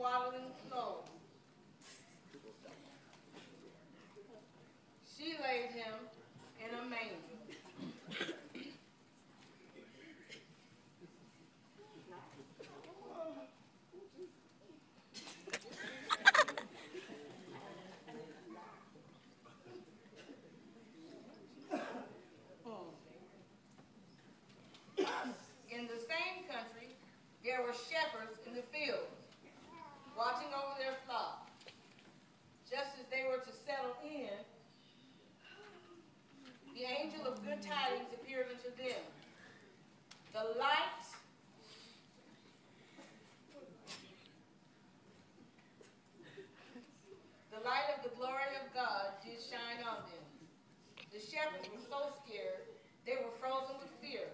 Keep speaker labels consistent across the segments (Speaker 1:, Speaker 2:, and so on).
Speaker 1: swaddling clothes. She laid him in a manger. In the same country, there were shepherds in the fields, watching over their flock. Just as they were to settle in, the angel of good tidings appeared unto them. The light of the glory of God did shine on them. The shepherds were so scared, they were frozen with fear.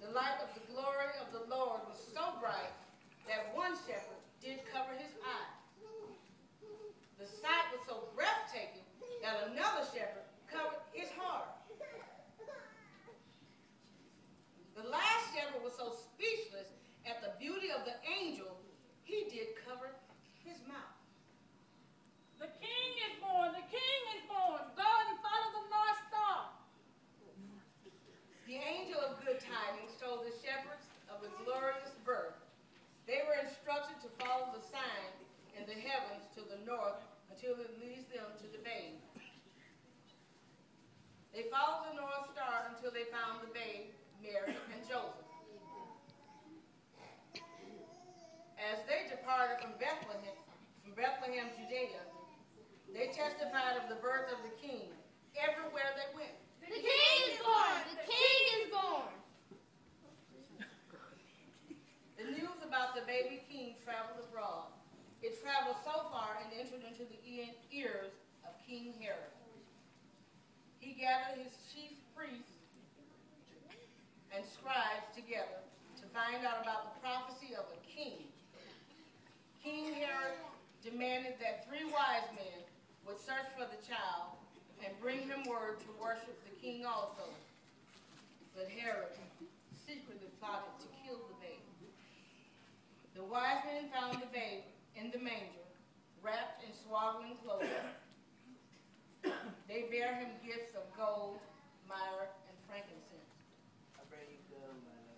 Speaker 1: The light of the glory of the Lord was so bright that one shepherd did cover his eyes. The sight was so breathtaking that another shepherd covered his heart. The last shepherd was so speechless at the beauty of the angel, he did cover his mouth.
Speaker 2: The king is born, the king is born. Go and follow the North Star.
Speaker 1: The angel of good tidings told the shepherds of the glorious birth. They were instructed to follow the sign in the heavens to the north until it leads them to the babe. They followed the North Star until they found the babe, Mary, and Joseph. As they departed from Bethlehem, Judea, they testified of the birth of the king everywhere they went.
Speaker 3: The king is born! The king is born!
Speaker 1: The news about the baby king traveled abroad. It traveled so far and entered into the ears of King Herod. He gathered his chief priests and scribes together to find out about the prophecy of a king. King Herod demanded that 3 wise men would search for the child and bring him word to worship the king also. But Herod secretly plotted to kill the babe. The wise men found the babe in the manger, wrapped in swaddling clothes. They bare him gifts of gold, myrrh, and frankincense.
Speaker 4: I pray you come, my Lord.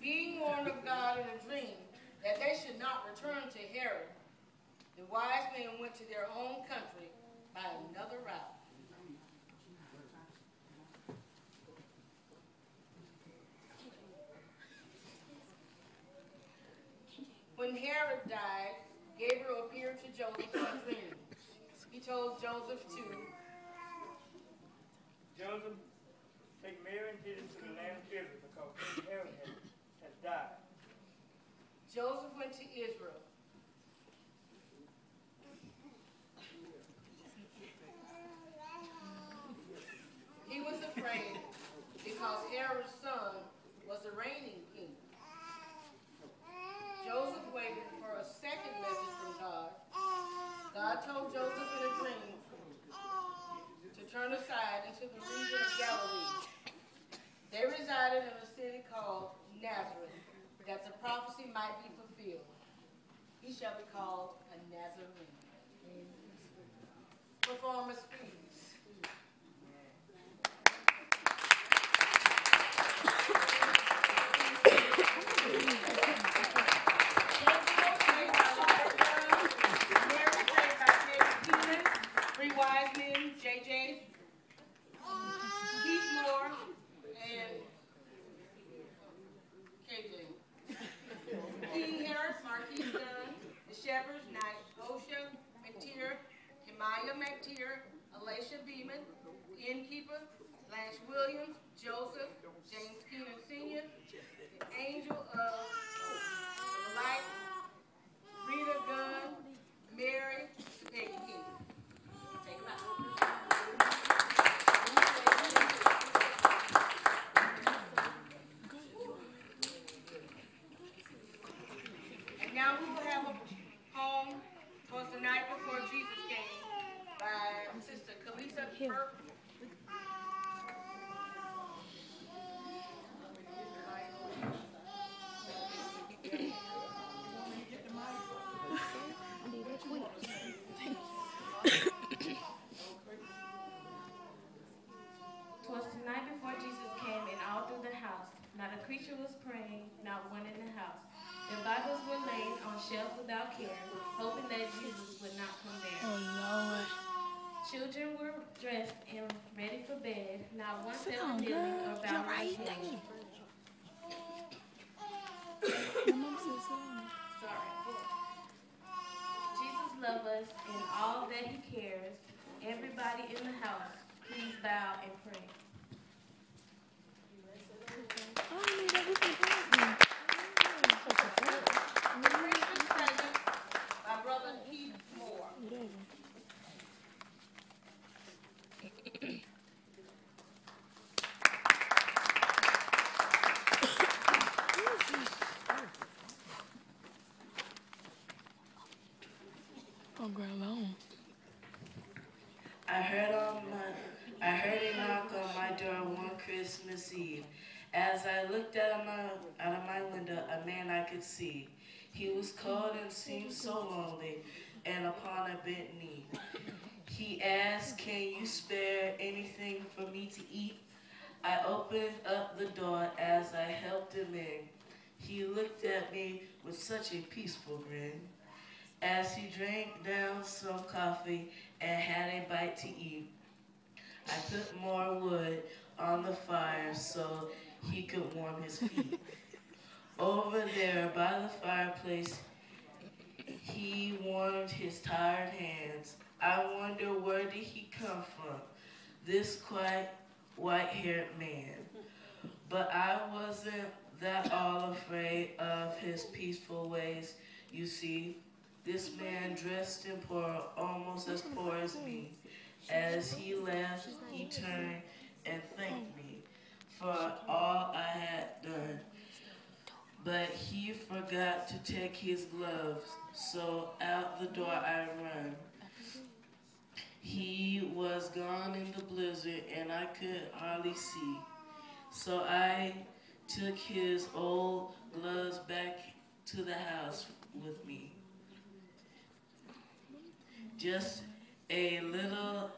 Speaker 1: Being warned of God in a dream that they should not return to Herod, the wise men went to their own country by another route. When Herod died, Gabriel appeared to Joseph in a dream. He told Joseph to
Speaker 5: Joseph, take Mary and Jesus to the land of Israel because King Herod has died.
Speaker 1: Joseph went to Israel. He was afraid because Herod's son was the reigning king. Joseph waited for a second message from God. God told Joseph in a dream to turn aside into the region of Galilee. They resided in a city called Nazareth, that the prophecy might be fulfilled. He shall be called a Nazarene. Performance, please. Three wise men, JJ, Keith Moore, and KJ. Marquis Dunn, the shepherds, Osha McTeer, Kimaya McTeer, Alicia Beeman, the innkeeper, Blanche Williams, Joseph, James Keenan Sr., the angel of the light, Rita Gunn, Mary, Peggy King. Take them out. And now we will have a poem towards the night before Jesus came by Sister Kalisa Burke.
Speaker 6: Twas the night before Jesus came, and all through the house, not a creature was praying, not one in the house. Their Bibles were laid on shelves without care, hoping that Jesus would not come there.
Speaker 3: Oh, Lord.
Speaker 6: Children were dressed and ready for bed, not one
Speaker 3: Sit
Speaker 6: ever
Speaker 3: down,
Speaker 6: kneeling
Speaker 3: girl.
Speaker 6: or
Speaker 3: You're
Speaker 6: bowing
Speaker 3: right.
Speaker 6: his head.
Speaker 3: Thank you. Your mom said so.
Speaker 6: Sorry. Jesus loves us and all that he cares. Everybody in the house, please bow and pray.
Speaker 3: Oh, I mean, that was important.
Speaker 1: Christmas present by Brother Keith Moore.
Speaker 3: Oh, girl, alone.
Speaker 4: I heard a knock on my door one Christmas Eve. As I looked out of my window, a man I could see. He was cold and seemed so lonely, and upon a bent knee. He asked, "Can you spare anything for me to eat?" I opened up the door as I helped him in. He looked at me with such a peaceful grin. As he drank down some coffee and had a bite to eat, I put more wood on the fire so he could warm his feet. Over there by the fireplace, he warmed his tired hands. I wonder, where did he come from, this quiet, white-haired man? But I wasn't that all afraid of his peaceful ways, you see. This man dressed in poor, almost as poor as me. As he left, he turned and thanked me for all I had done. But he forgot to take his gloves, so out the door I run. He was gone in the blizzard and I could hardly see. So I took his old gloves back to the house with me. Just a little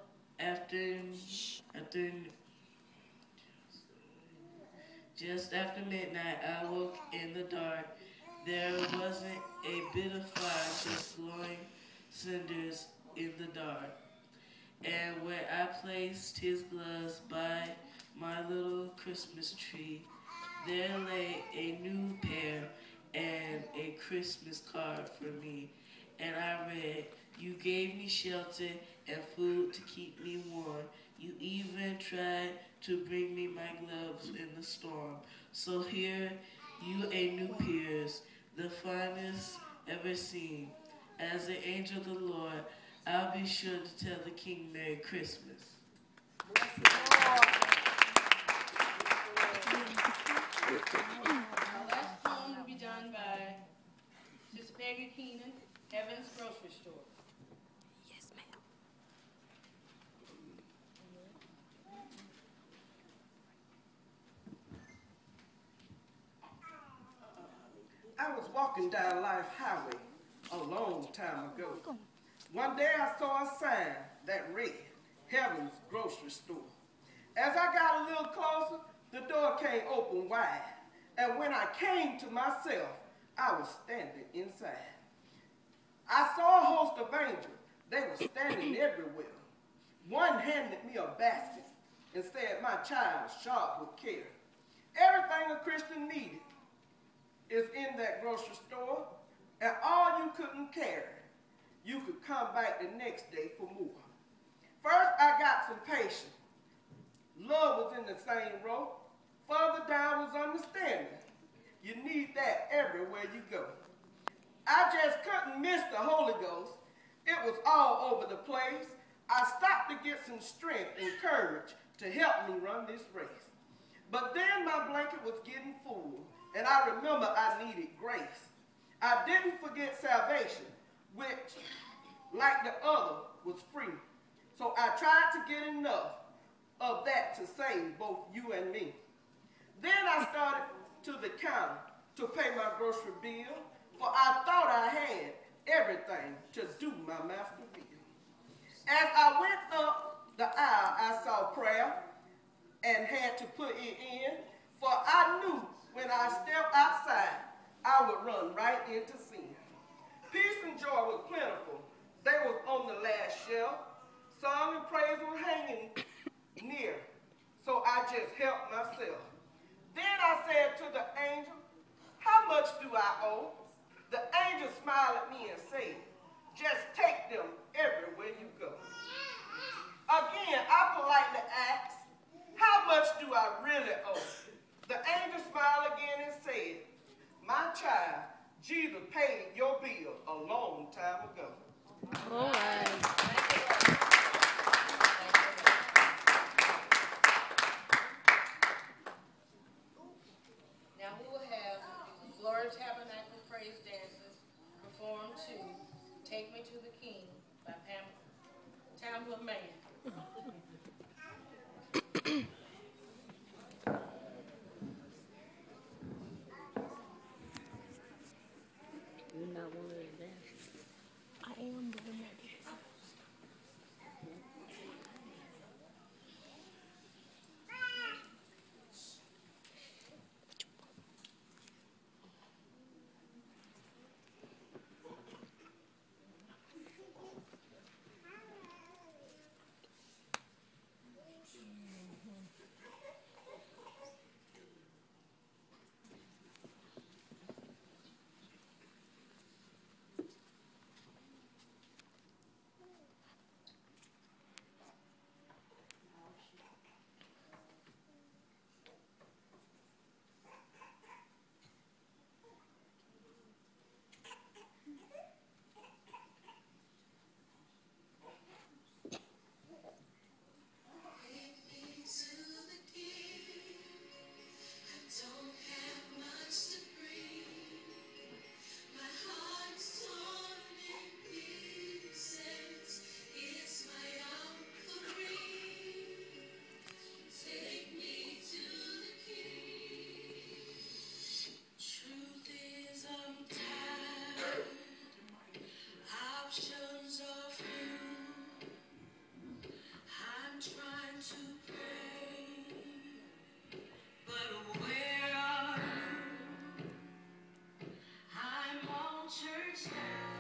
Speaker 4: just after midnight, I woke in the dark. There wasn't a bit of fire, just glowing cinders in the dark. And where I placed his gloves by my little Christmas tree, there lay a new pair and a Christmas card for me. And I read, "You gave me shelter and food to keep me warm. You even tried to bring me my gloves in the storm. So here you a new peers, the finest ever seen. As the angel of the Lord, I'll be sure to tell the King Merry Christmas."
Speaker 1: Our last poem will be done by Sister Peggy Keenan, Evans Grocery Store.
Speaker 3: Yes, ma'am.
Speaker 7: I was walking down Life Highway a long time ago. One day I saw a sign that read, "Heaven's Grocery Store." As I got a little closer, the door came open wide. And when I came to myself, I was standing inside. I saw a host of angels. They were standing everywhere. One handed me a basket and said, "My child, sharp with care." Everything a Christian needed is in that grocery store, and all you couldn't carry, you could come back the next day for more. First, I got some patience. Love was in the same row. Further down was understanding. You need that everywhere you go. I just couldn't miss the Holy Ghost. It was all over the place. I stopped to get some strength and courage to help me run this race. But then my blanket was getting full, and I remember I needed grace. I didn't forget salvation, which, like the other, was free. So I tried to get enough of that to save both you and me. Then I started to the counter to pay my grocery bill, for I thought I had everything to do my master will. As I went up the aisle, I saw prayer and had to put it in, for I knew when I stepped outside, I would run right into sin. Peace and joy was plentiful. They was on the last shelf. Song and praise were hanging near, so I just helped myself. Then I said to the angel, how much do I owe? The angel smiled at me and said, just take them everywhere you go. Again, I politely asked, how much do I really owe? The angel smiled again and said, my child, Jesus paid your bill a long time ago.
Speaker 3: All right.
Speaker 1: Now we will have Glory Tabernacle Praise Dances perform to Take Me to the King by Tamla Mann.
Speaker 3: You're not one of the dancers. I am doing that.
Speaker 8: Church now.